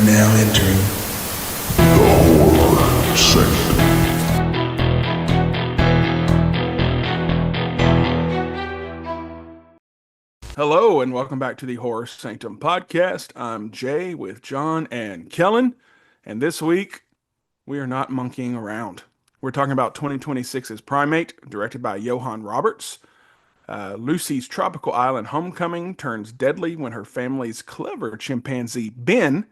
now entering the Horror Sanctum. Hello and welcome back to the Horror Sanctum podcast. I'm Jay with John and Kellen, and this week we are not monkeying around. We're talking about 2026's Primate, directed by Johan Roberts. Lucy's tropical island homecoming turns deadly when her family's clever chimpanzee Ben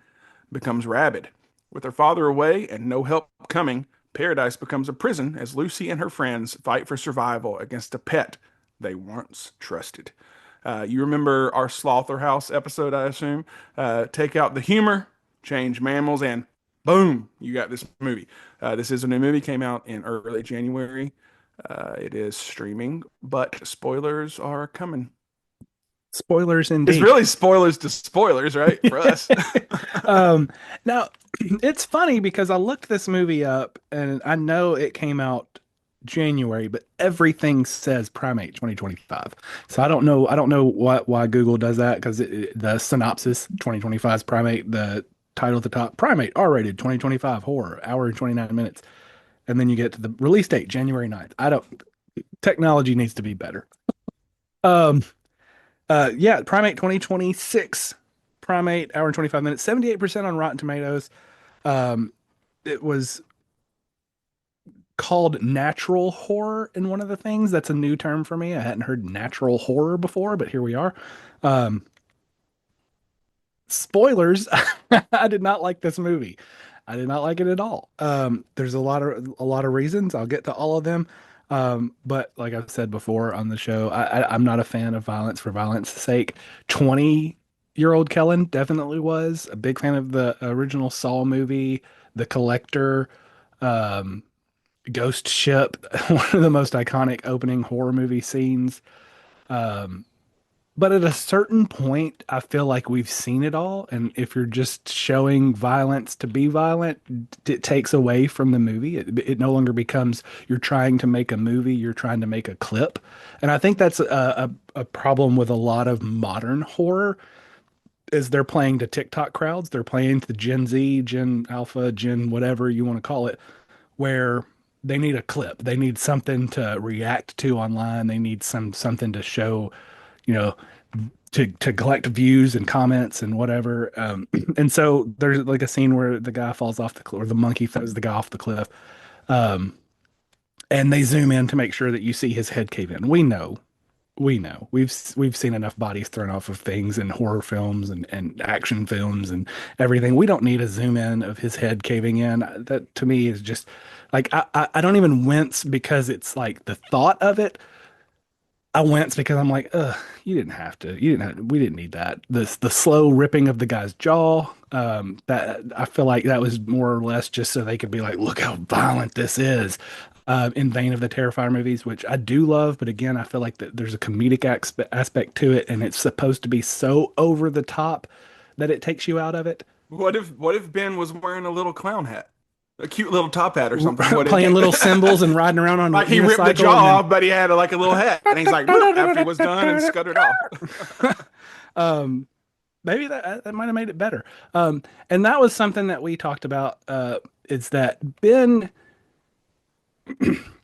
becomes rabid. With her father away and no help coming, paradise becomes a prison as Lucy and her friends fight for survival against a pet they once trusted. You remember our Slaughterhouse episode, I assume? Take out the humor, change mammals, and boom, you got this movie. This is a new movie, came out in early January. It is streaming, but spoilers are coming. Spoilers It's indeed. really spoilers to spoilers, right? For us. Now, it's funny because I looked this movie up and I know it came out January, but everything says Primate 2025. So I don't know why Google does that because the synopsis 2025's Primate, the title at the top, Primate R-rated 2025 horror, hour and 29 minutes. And then you get to the release date, January 9th. Technology needs to be better. Um, yeah, Primate 2026. Primate, hour and 25 minutes, 78% on Rotten Tomatoes. It was called natural horror in one of the things. That's a new term for me. I hadn't heard natural horror before, but here we are. Um, Spoilers, I did not like this movie. I did not like it at all. There's a lot of reasons. I'll get to all of them. But like I've said before on the show, I'm not a fan of violence for violence sake. 20-year-old Kellen definitely was a big fan of the original Saw movie, The Collector, um, Ghost Ship, one of the most iconic opening horror movie scenes. Um, but at a certain point, I feel like we've seen it all. And if you're just showing violence to be violent, it takes away from the movie. It no longer becomes you're trying to make a movie, you're trying to make a clip. And I think that's a problem with a lot of modern horror is they're playing to TikTok crowds. They're playing to Gen Z, Gen Alpha, Gen whatever you want to call it, where they need a clip. They need something to react to online. They need something to show, you know, to collect views and comments and whatever. And so there's like a scene where the guy falls off the cliff, or the monkey throws the guy off the cliff. Um, and they zoom in to make sure that you see his head cave in. We know. We've seen enough bodies thrown off of things in horror films and action films and everything. We don't need a zoom in of his head caving in. That to me is just like I don't even wince because it's like the thought of it. I wince because I'm like, ugh, you didn't have to. We didn't need that. The slow ripping of the guy's jaw. That I feel like that was more or less just so they could be like, look how violent this is. In vein of the Terrifier movies, which I do love, but again, I feel like that there's a comedic aspect to it, and it's supposed to be so over the top that it takes you out of it. What if Ben was wearing a little clown hat? A cute little top hat or something. What Playing if little cymbals and riding around on a like he ripped the unicycle, jaw and off, but he had like a little hat, and he's like, "Boop," after he was done and scuttered off. then maybe that might have made it better. And that was something that we talked about. Is that Ben?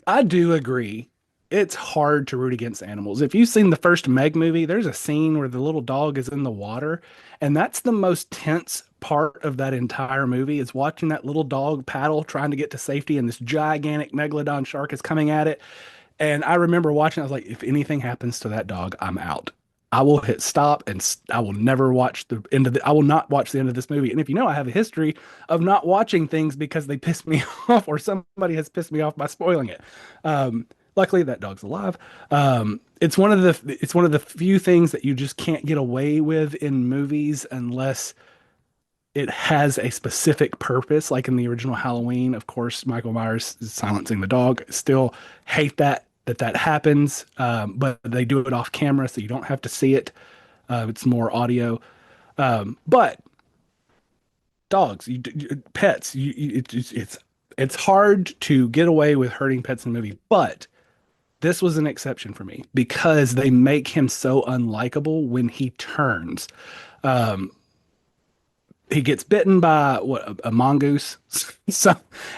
I do agree. It's hard to root against animals. If you've seen the first Meg movie, there's a scene where the little dog is in the water, and that's the most tense part of that entire movie is watching that little dog paddle trying to get to safety, and this gigantic megalodon shark is coming at it. And I remember watching, I was like, if anything happens to that dog, I'm out. I will hit stop and I will never watch the end of I will not watch the end of this movie. And if you know, I have a history of not watching things because they piss me off or somebody has pissed me off by spoiling it. Luckily that dog's alive. It's one of the few things that you just can't get away with in movies unless it has a specific purpose. Like in the original Halloween, of course, Michael Myers is silencing the dog. Still hate that happens, but they do it off camera, so you don't have to see it. It's more audio. But dogs, pets, it's hard to get away with hurting pets in a movie. But this was an exception for me because they make him so unlikable when he turns. Um, he gets bitten by a mongoose, so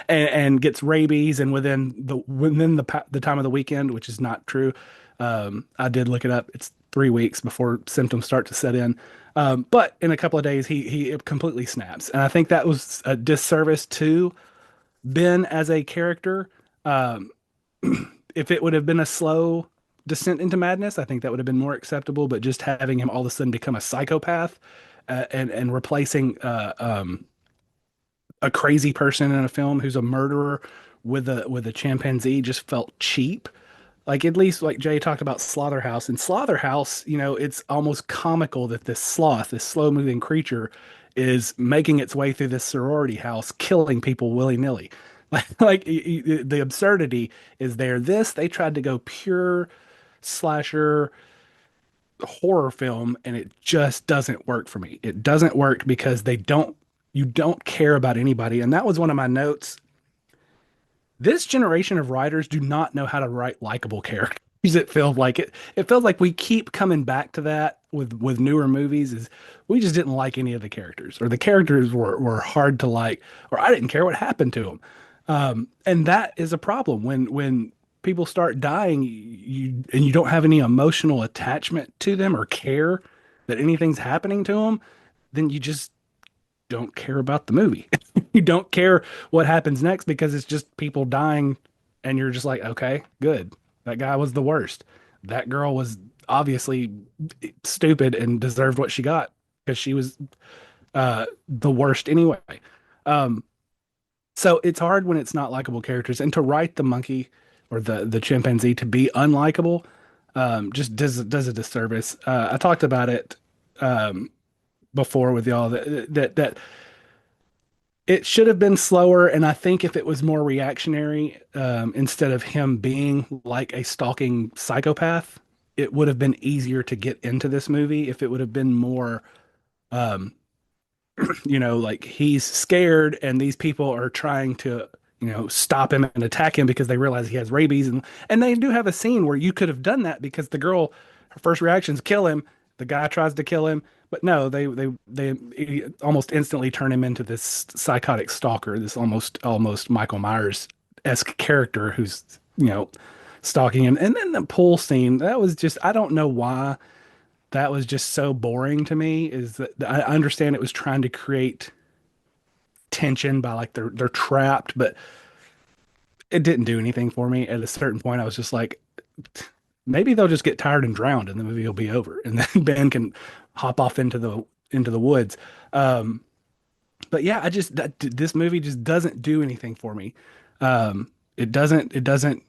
and gets rabies, and within the time of the weekend, which is not true. I did look it up. It's 3 weeks before symptoms start to set in. But in a couple of days, he completely snaps, and I think that was a disservice to Ben as a character. Um, if it would have been a slow descent into madness, I think that would have been more acceptable. But just having him all of a sudden become a psychopath and replacing a crazy person in a film who's a murderer with a chimpanzee just felt cheap. Like at least like Jay talked about Slaughterhouse. In Slaughterhouse, it's almost comical that this sloth, this slow-moving creature, is making its way through this sorority house, killing people willy-nilly. The absurdity is there. They tried to go pure slasher horror film, and it just doesn't work for me. It doesn't work because you don't care about anybody. And that was one of my notes. This generation of writers do not know how to write likable characters. It feels like we keep coming back to that with newer movies. Is we just didn't like any of the characters, or the characters were hard to like, or I didn't care what happened to them. And that is a problem when people start dying, you don't have any emotional attachment to them or care that anything's happening to them, then you just don't care about the movie. You don't care what happens next because it's just people dying, and you're just like, okay, good. That guy was the worst. That girl was obviously stupid and deserved what she got because she was the worst anyway. Um, so it's hard when it's not likable characters, and to write the monkey or the chimpanzee to be unlikable just does a disservice. I talked about it um, before with y'all that it should have been slower, and I think if it was more reactionary, instead of him being like a stalking psychopath, it would have been easier to get into this movie if it would have been more, um, like he's scared and these people are trying to, stop him and attack him because they realize he has rabies, and they do have a scene where you could have done that because the girl, her first reaction is kill him. The guy tries to kill him, but no, they almost instantly turn him into this psychotic stalker, this almost Michael Myers-esque character who's, stalking him. And then the pool scene, that was just, I don't know why that was just so boring to me. Is that I understand it was trying to create tension by like they're trapped, but it didn't do anything for me. At a certain point, I was just like, maybe they'll just get tired and drowned, and the movie will be over, and then Ben can hop off into the woods. Um, but yeah, this movie just doesn't do anything for me. It doesn't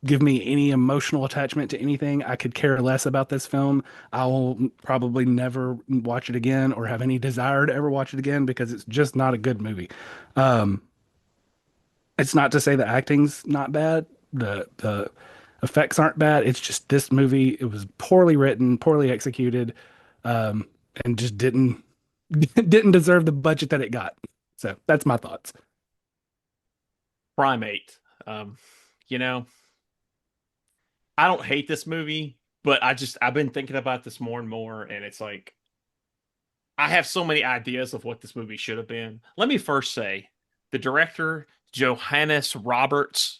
give me any emotional attachment to anything. I could care less about this film. I will probably never watch it again or have any desire to ever watch it again because it's just not a good movie. Um, it's not to say the acting's not bad. The effects aren't bad. It's just this movie, it was poorly written, poorly executed, and just didn't didn't deserve the budget that it got. So that's my thoughts. Primate. Um, you know, I don't hate this movie, but I've been thinking about this more and more, and it's like I have so many ideas of what this movie should have been. Let me first say, the director, Johannes Roberts,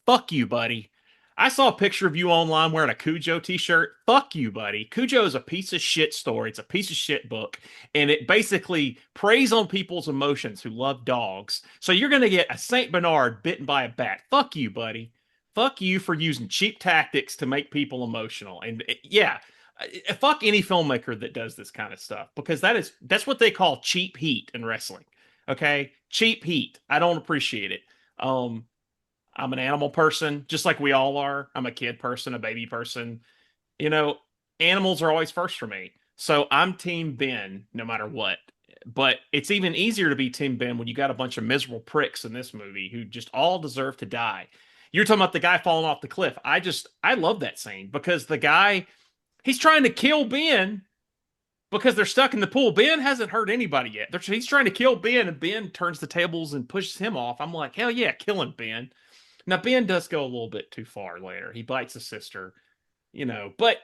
fuck you, buddy. I saw a picture of you online wearing a Cujo t-shirt. Fuck you, buddy. Cujo is a piece of shit story. It's a piece of shit book. And it basically preys on people's emotions who love dogs. So you're going to get a St. Bernard bitten by a bat. Fuck you, buddy. Fuck you for using cheap tactics to make people emotional. And yeah, fuck any filmmaker that does this kind of stuff because that's what they call cheap heat in wrestling. Okay? Cheap heat. I don't appreciate it. I'm an animal person, just like we all are. I'm a kid person, a baby person. You know, animals are always first for me. So I'm Team Ben no matter what. But it's even easier to be Team Ben when you got a bunch of miserable pricks in this movie who just all deserve to die. You're talking about the guy falling off the cliff. I love that scene because the guy, he's trying to kill Ben because they're stuck in the pool. Ben hasn't hurt anybody yet. He's trying to kill Ben, and Ben turns the tables and pushes him off. I'm like, hell yeah, killing Ben. Now, Ben does go a little bit too far later. He bites his sister, but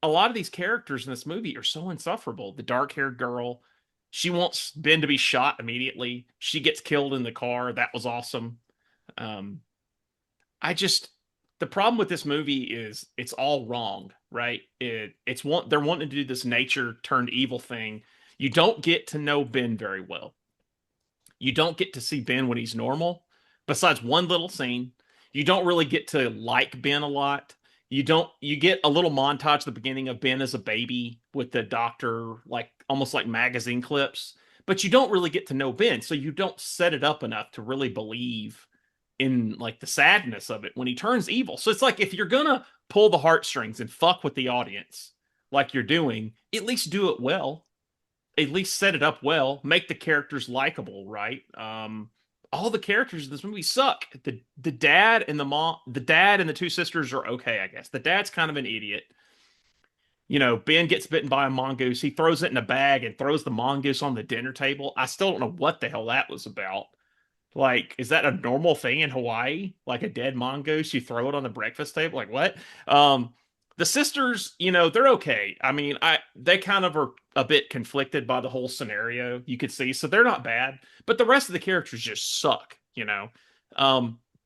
a lot of these characters in this movie are so insufferable. The dark-haired girl, She wants Ben to be shot immediately. She gets killed in the car. That was awesome. Um, I just the problem with this movie is it's all wrong, right? They're wanting to do this nature turned evil thing. You don't get to know Ben very well. You don't get to see Ben when he's normal, besides one little scene. You don't really get to like Ben a lot. You get a little montage at the beginning of Ben as a baby with the doctor, like almost like magazine clips, but you don't really get to know Ben, so you don't set it up enough to really believe in like the sadness of it when he turns evil. So it's like if you're gonna pull the heartstrings and fuck with the audience like you're doing, at least do it well, at least set it up well, make the characters likable, right? All the characters in this movie suck. The dad and the mom, the dad and the two sisters are okay, I guess. The dad's kind of an idiot. Ben gets bitten by a mongoose. He throws it in a bag and throws the mongoose on the dinner table. I still don't know what the hell that was about. Like, is that a normal thing in Hawaii? Like a dead mongoose, you throw it on the breakfast table? Like what? Um, the sisters, they're okay. I mean, they kind of are a bit conflicted by the whole scenario, you could see. So they're not bad, but the rest of the characters just suck. The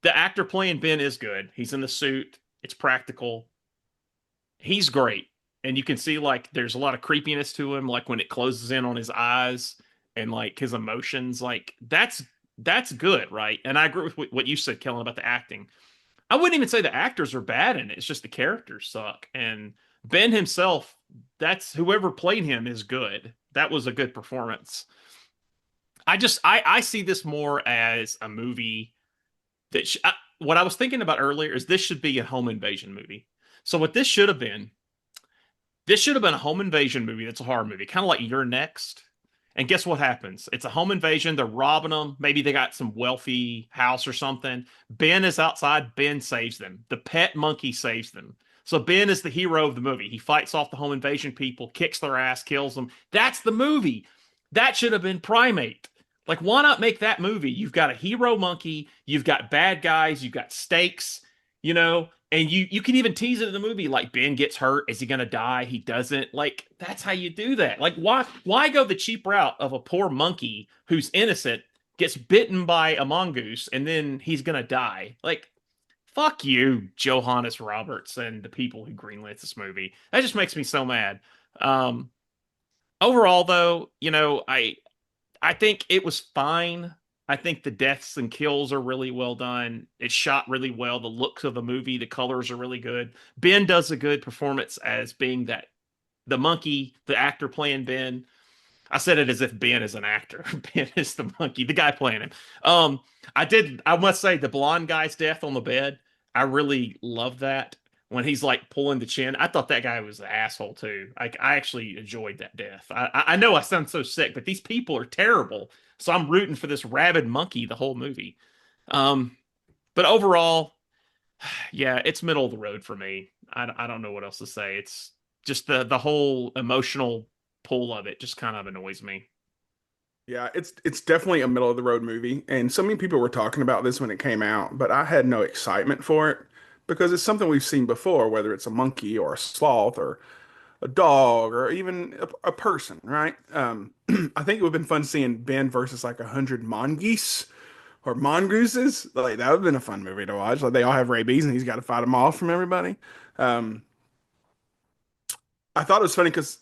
actor playing Ben is good. He's in the suit, it's practical. He's great. And you can see like there's a lot of creepiness to him, like when it closes in on his eyes and like his emotions. Like that's good, right? And I agree with what you said, Kellen, about the acting. I wouldn't even say the actors are bad in it. It's just the characters suck. And Ben himself, that's whoever played him is good. That was a good performance. I see this more as a movie what I was thinking about earlier is this should be a home invasion movie. So what this should have been a home invasion movie that's a horror movie, kind of like You're Next. And guess what happens? It's a home invasion. They're robbing them. Maybe they got some wealthy house or something. Ben is outside. Ben saves them. The pet monkey saves them. So Ben is the hero of the movie. He fights off the home invasion people, kicks their ass, kills them. That's the movie. That should have been Primate. Like, why not make that movie? You've got a hero monkey, you've got bad guys, you've got stakes, and you can even tease it in the movie. Like Ben gets hurt, is he gonna die? He doesn't. Like that's how you do that. Like why go the cheap route of a poor monkey who's innocent gets bitten by a mongoose and then he's gonna die? Like fuck you, Johannes Roberts and the people who greenlit this movie. That just makes me so mad. Um, Overall though, I think it was fine. I think the deaths and kills are really well done. It's shot really well. The looks of the movie, the colors are really good. Ben does a good performance as being that the monkey, the actor playing Ben. I said it as if Ben is an actor. Ben is the monkey, the guy playing him. Um, I must say the blonde guy's death on the bed, I really love that. When he's like pulling the chin, I thought that guy was an asshole too. Like I actually enjoyed that death. I know I sound so sick, but these people are terrible. So I'm rooting for this rabid monkey the whole movie. Um, but overall, yeah, it's middle of the road for me. I don't know what else to say. It's just the whole emotional pull of it just kind of annoys me. Yeah, it's definitely a middle of the road movie, and so many people were talking about this when it came out, but I had no excitement for it because it's something we've seen before, whether it's a monkey or a sloth or a dog or even a person, right? I think it would have been fun seeing Ben versus like 100 mongoose or mongooses. Like that would have been a fun movie to watch. Like they all have rabies and he's got to fight them off from everybody. Um, I thought it was funny because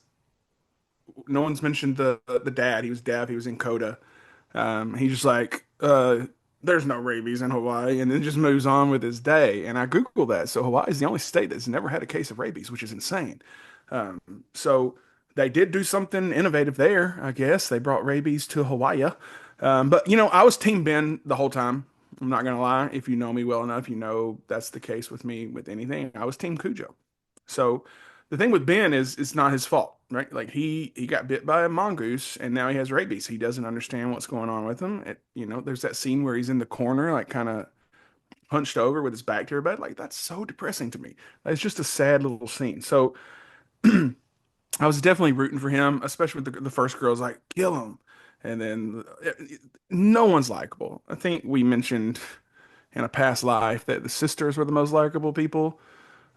no one's mentioned the dad. He was deaf. He was in Coda. He's just like, there's no rabies in Hawaii, and then just moves on with his day. And I Googled that. So Hawaii is the only state that's never had a case of rabies, which is insane. Um, so they did do something innovative there, I guess. They brought rabies to Hawaii. But I was Team Ben the whole time. I'm not gonna lie. If you know me well enough, you know that's the case with me with anything. I was Team Cujo. So the thing with Ben is it's not his fault, right? Like he got bit by a mongoose and now he has rabies. He doesn't understand what's going on with him. There's that scene where he's in the corner, like kind of hunched over with his back to everybody. Like that's so depressing to me. It's just a sad little scene. So I was definitely rooting for him, especially with the first girl's like, kill him. And then no one's likable. I think we mentioned in a past life that the sisters were the most likable people.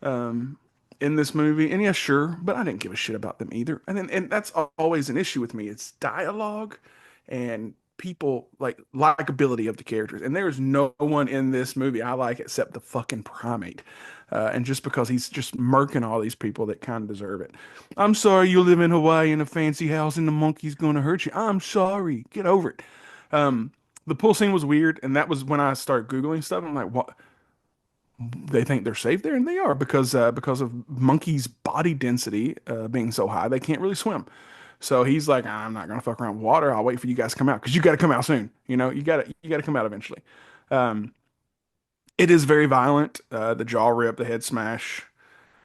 Um, in this movie, and yeah, sure, but I didn't give a shit about them either. And that's always an issue with me. It's dialogue and people like likability of the characters. And there's no one in this movie I like except the fucking primate. And just because he's just murking all these people that kind of deserve it. I'm sorry you live in Hawaii in a fancy house and the monkey's gonna hurt you. I'm sorry. Get over it. Um, the pool scene was weird, and that was when I started Googling stuff. I'm like, what? They think they're safe there, and they are because of monkeys' body density being so high, they can't really swim. So he's like, I'm not gonna fuck around with water. I'll wait for you guys to come out because you got to come out soon. You got to come out eventually. Um, it is very violent. The jaw rip, the head smash.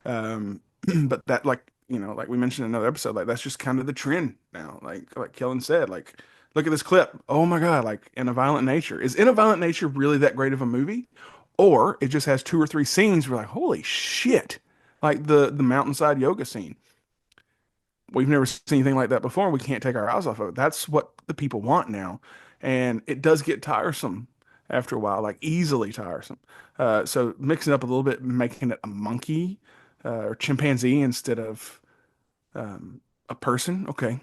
But that like we mentioned in another episode, like that's just kind of the trend now. Like Kellen said, like look at this clip. Oh my God, like In a Violent Nature. Is In a Violent Nature really that great of a movie? Or it just has two or three scenes where like, holy shit. Like the mountainside yoga scene. We've never seen anything like that before. We can't take our eyes off of it. That's what the people want now. And it does get tiresome after a while, like easily tiresome. So mixing it up a little bit, making it a monkey or chimpanzee instead of a person. Okay.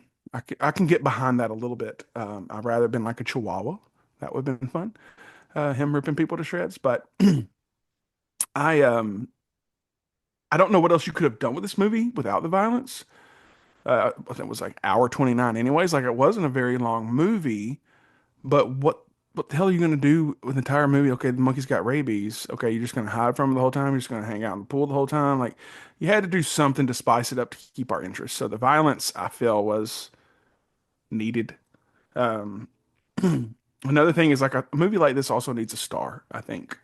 I can get behind that a little bit. I'd rather have been like a chihuahua. That would have been fun. Him ripping people to shreds. But I um I don't know what else you could have done with this movie without the violence. I think it was like hour 29 anyways. Like it wasn't a very long movie, but what the hell are you gonna do with the entire movie? Okay, the monkey's got rabies. Okay, you're just gonna hide from him the whole time. You're just gonna hang out in the pool the whole time. Like you had to do something to spice it up to keep our interest. So the violence I feel was needed. Um, another thing is like a movie like this also needs a star, I think.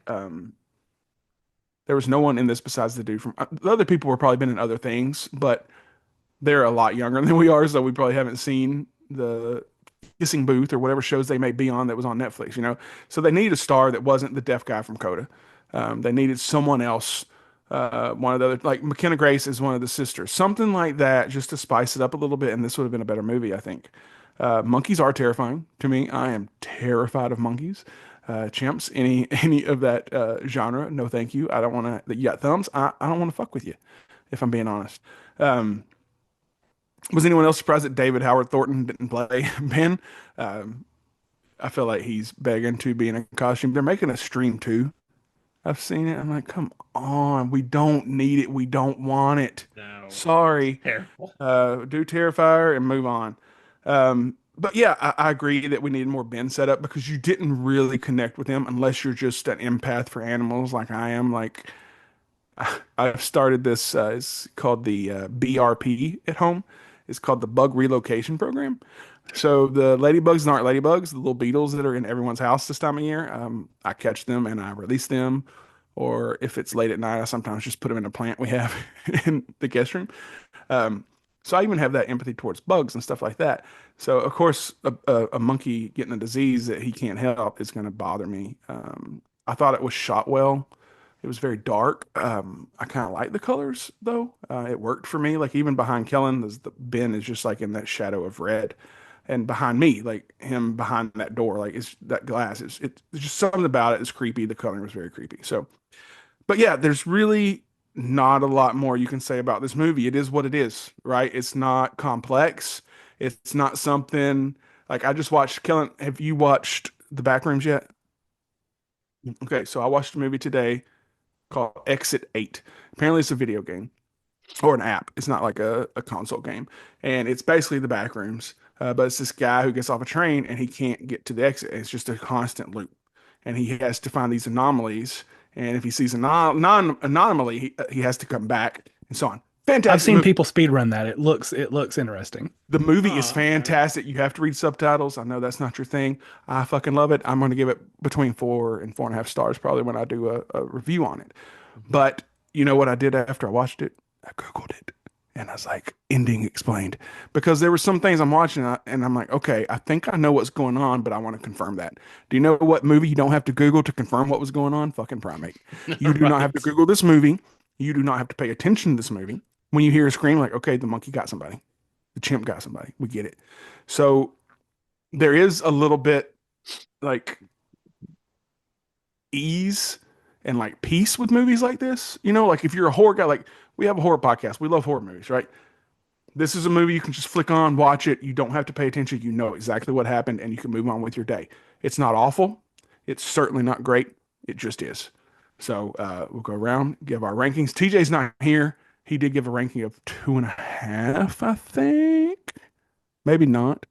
There was no one in this besides the dude from the other people were probably been in other things, but they're a lot younger than we are, so we probably haven't seen the Kissing Booth or whatever shows they may be on that was on Netflix, you know? So they needed a star that wasn't the deaf guy from Coda. They needed someone else. One of the other, like McKenna Grace is one of the sisters, something like that, just to spice it up a little bit. And this would have been a better movie, I think. Monkeys are terrifying to me. I am terrified of monkeys. Chimps, any of that genre, no thank you. I don't want to. You got thumbs. I don't want to fuck with you, if I'm being honest. Um, was anyone else surprised that David Howard Thornton didn't play Ben? Um, I feel like he's begging to be in a costume. They're making a stream too. I've seen it. I'm like, come on. We don't need it. We don't want it. No. Sorry. Terrible. Do Terrifier and move on. But yeah, I agree that we need more Ben setup because you didn't really connect with him unless you're just an empath for animals like I am. Like I've started this. It's called the BRP at home. It's called the Bug Relocation Program. So the ladybugs aren't ladybugs, the little beetles that are in everyone's house this time of year. I catch them and I release them. Or if it's late at night, I sometimes just put them in a plant we have in the guest room. Um, so I even have that empathy towards bugs and stuff like that. So of course, a monkey getting a disease that he can't help is going to bother me. I thought it was shot well. It was very dark. I kind of like the colors though. It worked for me. Like even behind Kellen, the Ben is just like in that shadow of red, and behind me, like him behind that door, like it's that glass. It's just something about it is creepy. The coloring was very creepy. So, but yeah, there's really not a lot more you can say about this movie. It is what it is, right? It's not complex. It's not something like I just watched. Kellen, have you watched The Backrooms yet? Okay, so I watched a movie today called Exit 8. Apparently, it's a video game or an app. It's not like a console game. And it's basically the back rooms. But it's this guy who gets off a train and he can't get to the exit. It's just a constant loop. And he has to find these anomalies. And if he sees a anomaly, he has to come back and so on. Fantastic. I've seen people speed run that. It looks interesting. The movie is Okay. fantastic. You have to read subtitles. I know that's not your thing. I fucking love it. I'm going to give it between 4 and 4.5 stars probably when I do a review on it. But you know what I did after I watched it? I Googled it. And I was like, ending explained. Because there were some things I'm watching and I'm like, okay, I think I know what's going on, but I want to confirm that. Do you know what movie you don't have to Google to confirm what was going on? Fucking Primate. You do not have to Right. Google this movie. You do not have to pay attention to this movie. When you hear a scream, like, okay, the monkey got somebody. The chimp got somebody. We get it. So there is a little bit like ease and like peace with movies like this. You know, like if you're a horror guy, like we have a horror podcast. We love horror movies, right? This is a movie you can just flick on, watch it. You don't have to pay attention. You know exactly what happened, and you can move on with your day. It's not awful. It's certainly not great. It just is. So we'll go around, give our rankings. TJ's not here. He did give a ranking of 2.5, I think. Maybe not.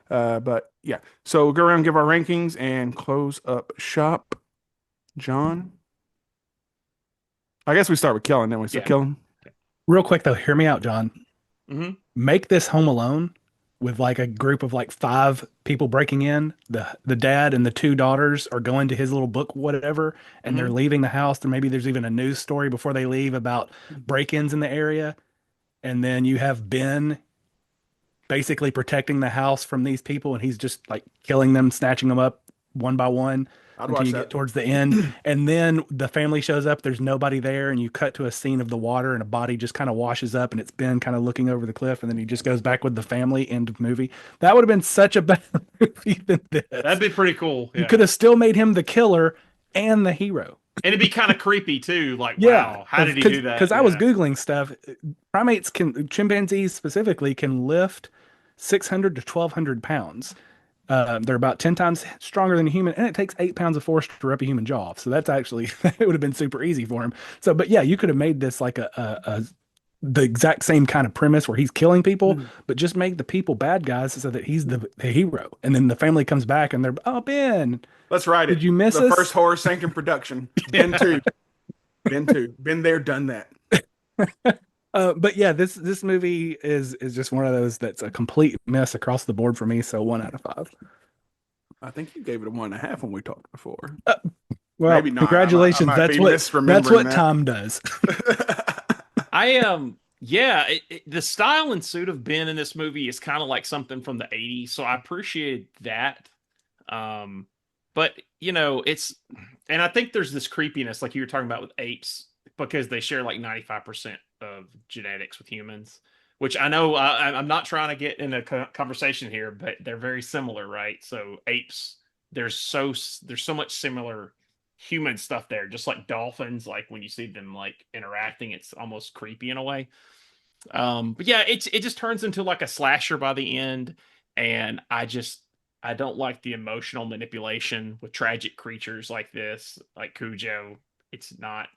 But yeah. So we'll go around, give our rankings, and close up shop. John? I guess we start with Kellen, then we start Yeah. Kellen. Real quick though, hear me out, John. Mm-hmm. Make this Home Alone with like a group of like 5 people breaking in. The dad and the 2 daughters are going to his little book, whatever, and they're leaving the house. And maybe there's even a news story before they leave about break-ins in the area. And then you have Ben basically protecting the house from these people, and he's just like killing them, snatching them up one by one I'd until watch you that. get towards the end. And then the family shows up, there's nobody there, and you cut to a scene of the water and a body just kind of washes up and it's Ben kind of looking over the cliff, and then he just goes back with the family. End of movie. That would have been such a better movie than this. That'd be pretty cool. You Yeah. could have still made him the killer and the hero. And it'd be kind of creepy too. Like, Yeah, wow, how did he do that? Because I was Yeah. Googling stuff. Chimpanzees specifically can lift 600 to 1,200 pounds. They're about 10 times stronger than a human, and it takes 8 pounds of force to rip a human jaw off. So that's actually, it would have been super easy for him. So, but yeah, you could have made this like the exact same kind of premise where he's killing people, but just make the people bad guys so that he's the hero. And then the family comes back and they're, oh, Ben, Let's write it. did you miss the us? first Horror Sanctum production? Ben 2. Ben 2. Been there, done that. But yeah, this movie is just one of those that's a complete mess across the board for me. So 1 out of 5. I think you gave it a 1.5 when we talked before. Well, Maybe not. congratulations. I might That's be what misremembering that. Tom does. Yeah, the style and suit of Ben in this movie is kind of like something from the 80s, so I appreciate that. But and I think there's this creepiness like you were talking about with apes, because they share like 95% of genetics with humans, which I know I'm not trying to get in a conversation here, but they're very similar, right? So apes, there's so much similar human stuff there, just like dolphins. Like when you see them like interacting, it's almost creepy in a way. But yeah, it just turns into like a slasher by the end, and I don't like the emotional manipulation with tragic creatures like this, like Cujo. It's not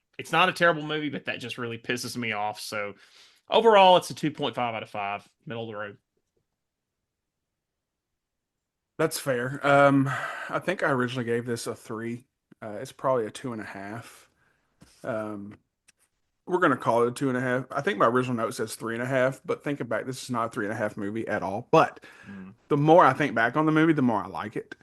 a terrible movie, but that just really pisses me off. So overall, it's a 2.5 out of 5, middle of the road. That's fair. I think I originally gave this a 3. It's probably a 2.5. We're gonna call it a 2.5. I think my original note says 3.5, but thinking back, this is not a 3.5 movie at all. But the more I think back on the movie, the more I like it.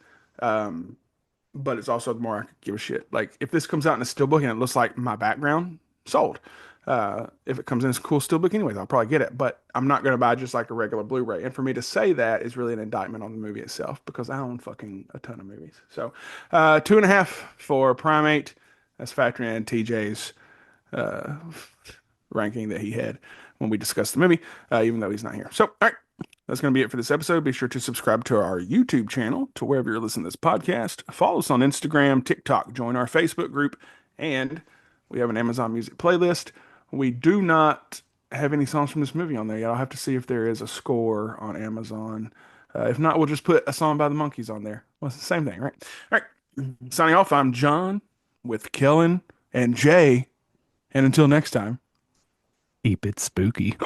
But it's also the more I could give a shit. Like if this comes out in a steelbook and it looks like my background, sold. If it comes in as a cool steelbook anyways, I'll probably get it. But I'm not gonna buy just like a regular Blu-ray. And for me to say that is really an indictment on the movie itself, because I own fucking a ton of movies. So 2.5 for Primate. That's factoring in TJ's ranking that he had when we discussed the movie, even though he's not here. So, all right, that's going to be it for this episode. Be sure to subscribe to our YouTube channel, to wherever you're listening to this podcast. Follow us on Instagram, TikTok, join our Facebook group, and we have an Amazon Music playlist. We do not have any songs from this movie on there yet. I'll have to see if there is a score on Amazon. If not, we'll just put a song by the Monkees on there. Well, it's the same thing, right? All right, signing off, I'm John with Kellen and Jay. And until next time, Keep it spooky.